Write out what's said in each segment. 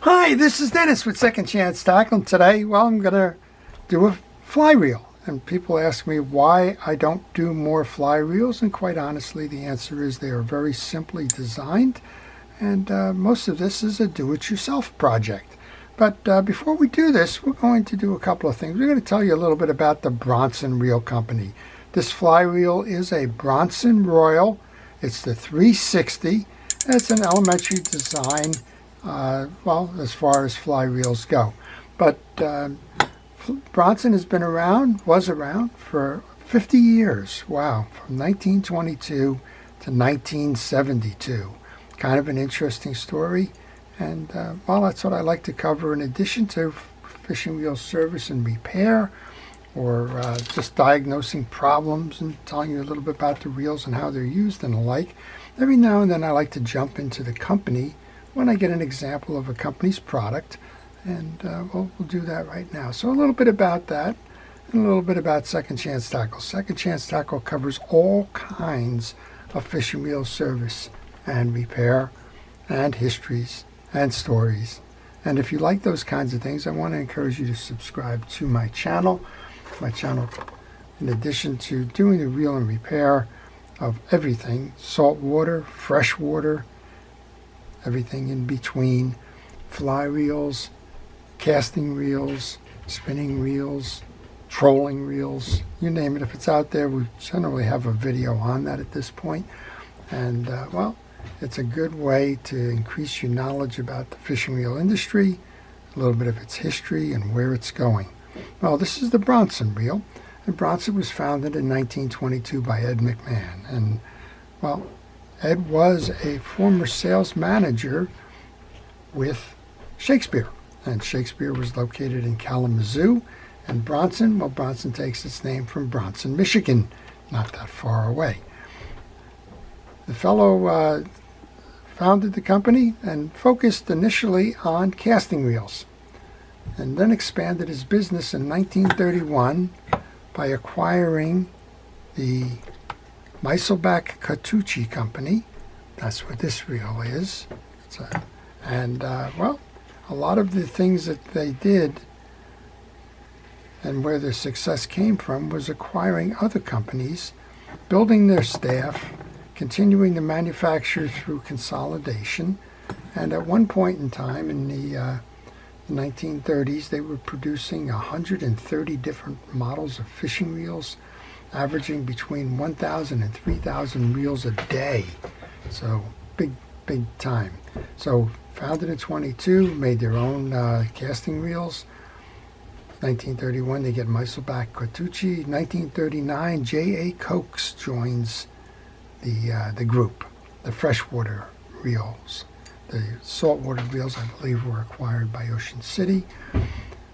Hi, this is Dennis with Second Chance Tackle. Today, well, I'm going to do a fly reel. And people ask me why I don't do more fly reels. And quite honestly, the answer is they are very simply designed. And most of this is a do-it-yourself project. But before we do this, we're going to do a couple of things. We're going to tell you a little bit about the Bronson Reel Company. This fly reel is a Bronson Reel. It's the 360. It's an elementary design. Well, as far as fly reels go. But Bronson has been around, was around for 50 years. Wow, from 1922 to 1972. Kind of an interesting story. And, well, that's what I like to cover in addition to fishing reel service and repair, or just diagnosing problems and telling you a little bit about the reels and how they're used and the like. Every now and then I like to jump into the company when I get an example of a company's product, and we'll do that right now. So a little bit about that, and a little bit about Second Chance Tackle. Second Chance Tackle covers all kinds of fishing reel service and repair and histories and stories. And if you like those kinds of things, I want to encourage you to subscribe to my channel. My channel, in addition to doing the reel and repair of everything, salt water, fresh water, everything in between, fly reels, casting reels, spinning reels, trolling reels, you name it. If it's out there, we generally have a video on that at this point. And, well, it's a good way to increase your knowledge about the fishing reel industry, a little bit of its history and where it's going. Well, this is the Bronson Reel, and Bronson was founded in 1922 by Ed McMahon. And, well, Ed was a former sales manager with Shakespeare, and Shakespeare was located in Kalamazoo, and Bronson, well, Bronson takes its name from Bronson, Michigan, not that far away. The fellow founded the company and focused initially on casting reels, and then expanded his business in 1931 by acquiring the Meiselbach Cartucci Company. That's what this reel is. Well, a lot of the things that they did and where their success came from was acquiring other companies, building their staff, continuing to manufacture through consolidation. And at one point in time in the 1930s, they were producing 130 different models of fishing reels, averaging between 1,000 and 3,000 reels a day. So big time. So founded in 22, made their own casting reels. 1931, they get Meiselbach Cartucci. 1939, J.A. Cokes joins the group. The freshwater reels. The saltwater reels, I believe, were acquired by Ocean City.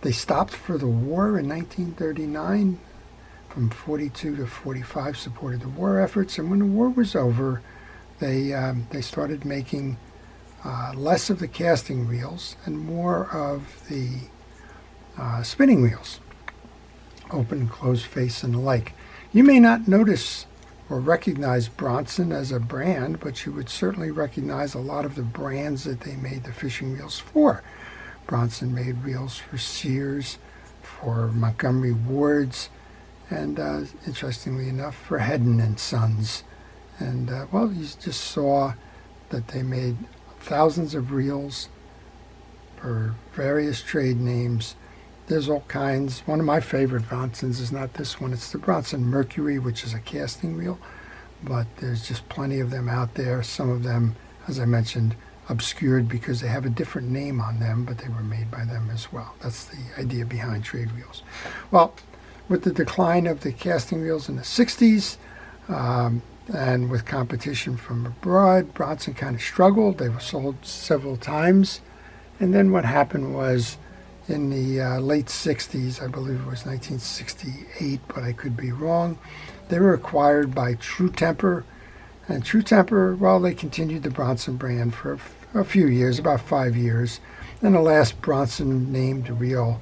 They stopped for the war in 1939. From 42 to 45, supported the war efforts, and when the war was over, they started making less of the casting reels and more of the spinning reels, open and closed face and the like. You may not notice or recognize Bronson as a brand, but you would certainly recognize a lot of the brands that they made the fishing reels for. Bronson made reels for Sears, for Montgomery Ward's, and interestingly enough, for Hedden and Sons. And, well, you just saw that they made thousands of reels for various trade names. There's all kinds. One of my favorite Bronsons is not this one. It's the Bronson Mercury, which is a casting reel. But there's just plenty of them out there. Some of them, as I mentioned, obscured because they have a different name on them, but they were made by them as well. That's the idea behind trade reels. Well, with the decline of the casting reels in the 60s, and with competition from abroad, Bronson kind of struggled. They were sold several times. And then what happened was, in the late 60s, I believe it was 1968, but I could be wrong, they were acquired by True Temper. And True Temper, well, they continued the Bronson brand for a few years, about 5 years. And the last Bronson named reel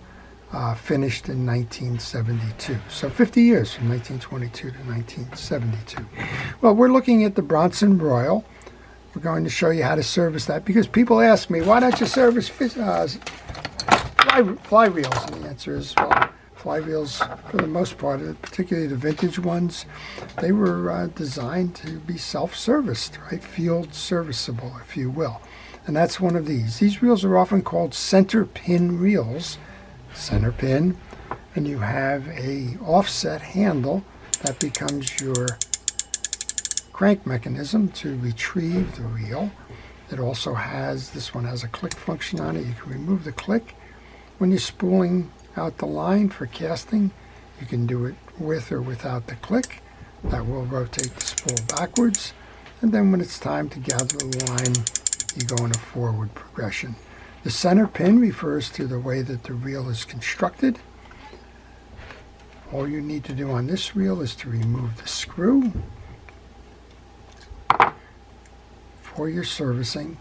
finished in 1972. So 50 years from 1922 to 1972. Well, we're looking at the Bronson Reel, we're going to show you how to service that, because people ask me, why don't you service fly reels? And the answer is, well, fly reels, for the most part, particularly the vintage ones, they were designed to be self-serviced, right? Field serviceable, if you will. And that's one of these. These reels are often called center pin reels. Center pin, and you have a offset handle that becomes your crank mechanism to retrieve the reel. It also has, this one has a click function on it. You can remove the click. When you're spooling out the line for casting, you can do it with or without the click. That will rotate the spool backwards. And then when it's time to gather the line, you go in a forward progression. The center pin refers to the way that the reel is constructed. All you need to do on this reel is to remove the screw for your servicing.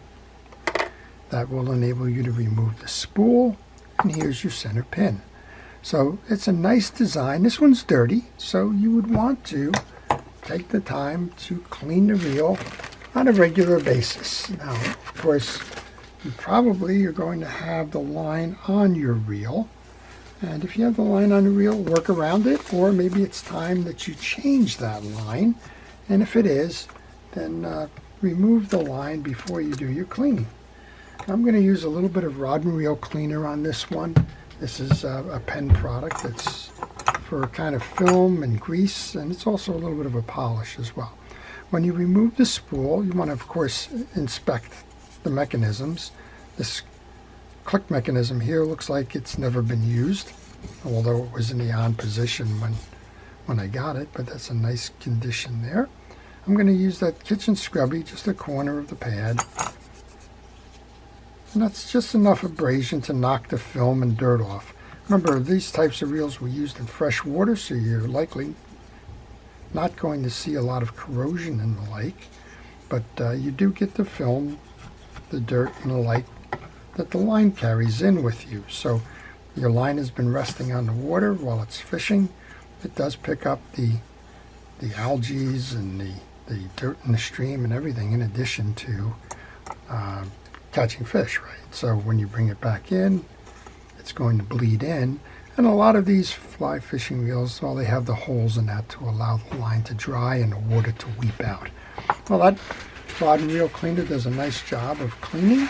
That will enable you to remove the spool, and here's your center pin. So it's a nice design. This one's dirty, so you would want to take the time to clean the reel on a regular basis. Now, of course, you probably are going to have the line on your reel. And if you have the line on the reel, work around it, or maybe it's time that you change that line. And if it is, then remove the line before you do your cleaning. I'm going to use a little bit of rod and reel cleaner on this one. This is a Penn product. It's for kind of film and grease, and it's also a little bit of a polish as well. When you remove the spool, you want to, of course, inspect the mechanisms. This click mechanism here looks like it's never been used, although it was in the on position when I got it, but that's a nice condition there. I'm going to use that kitchen scrubby, just a corner of the pad. And that's just enough abrasion to knock the film and dirt off. Remember, these types of reels were used in fresh water, so you're likely not going to see a lot of corrosion in the lake, but you do get the film, the dirt, and the like that the line carries in with you. So your line has been resting on the water while it's fishing. It does pick up the algae and the dirt in the stream and everything, in addition to catching fish, right? So when you bring it back in, it's going to bleed in. And a lot of these fly fishing reels, well, they have the holes in that to allow the line to dry and the water to weep out. Well, that rod and reel cleaner does a nice job of cleaning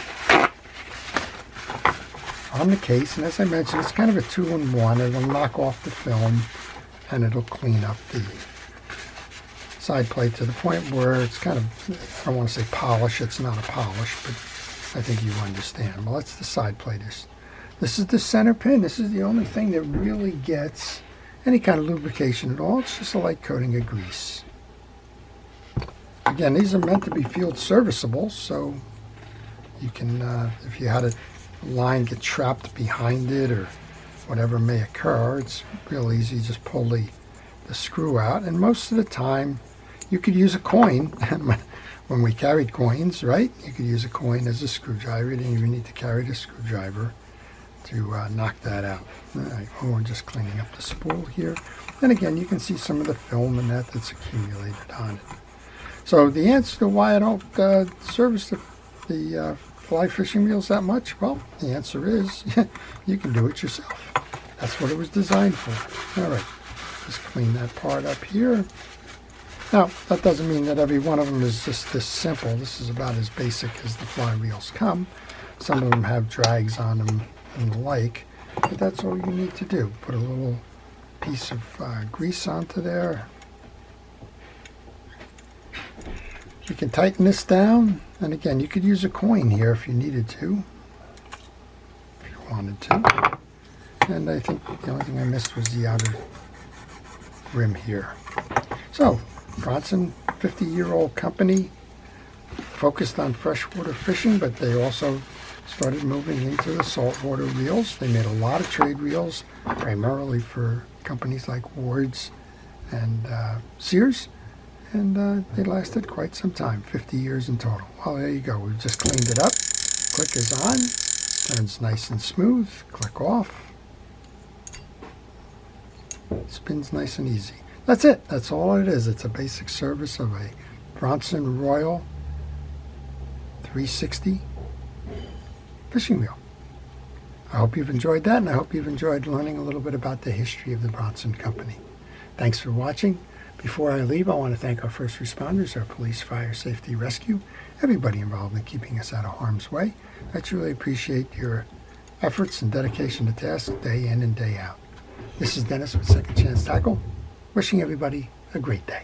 on the case. And as I mentioned, it's kind of a two-in-one. It'll knock off the film and it'll clean up the side plate to the point where it's kind of, I don't want to say polish, it's not a polish, but I think you understand. Well, that's the side plate. This is the center pin. This is the only thing that really gets any kind of lubrication at all. It's just a light coating of grease. Again, these are meant to be field serviceable, so you can, if you had a line get trapped behind it or whatever may occur, it's real easy. Just pull the screw out, and most of the time you could use a coin. When we carried coins, right, you could use a coin as a screwdriver. You didn't even need to carry the screwdriver to knock that out. All right, well, we're just cleaning up the spool here. And again, you can see some of the film and that's accumulated on it. So the answer to why I don't service the fly fishing reels that much, well, the answer is you can do it yourself. That's what it was designed for. All right, just clean that part up here. Now, that doesn't mean that every one of them is just this simple. This is about as basic as the fly reels come. Some of them have drags on them and the like, but that's all you need to do. Put a little piece of grease onto there. You can tighten this down, and again, you could use a coin here if you needed to, if you wanted to. And I think the only thing I missed was the outer rim here. So, Bronson, 50-year-old company, focused on freshwater fishing, but they also started moving into the saltwater reels. They made a lot of trade reels, primarily for companies like Ward's and Sears, and they lasted quite some time, 50 years in total. Well, there you go. We've just cleaned it up. Click is on, turns nice and smooth. Click off. Spins nice and easy. That's it. That's all it is. It's a basic service of a Bronson Reel 360 fishing reel. I hope you've enjoyed that, and I hope you've enjoyed learning a little bit about the history of the Bronson Company. Thanks for watching. Before I leave, I want to thank our first responders, our police, fire, safety, rescue, everybody involved in keeping us out of harm's way. I truly appreciate your efforts and dedication to task day in and day out. This is Dennis with Second Chance Tackle, wishing everybody a great day.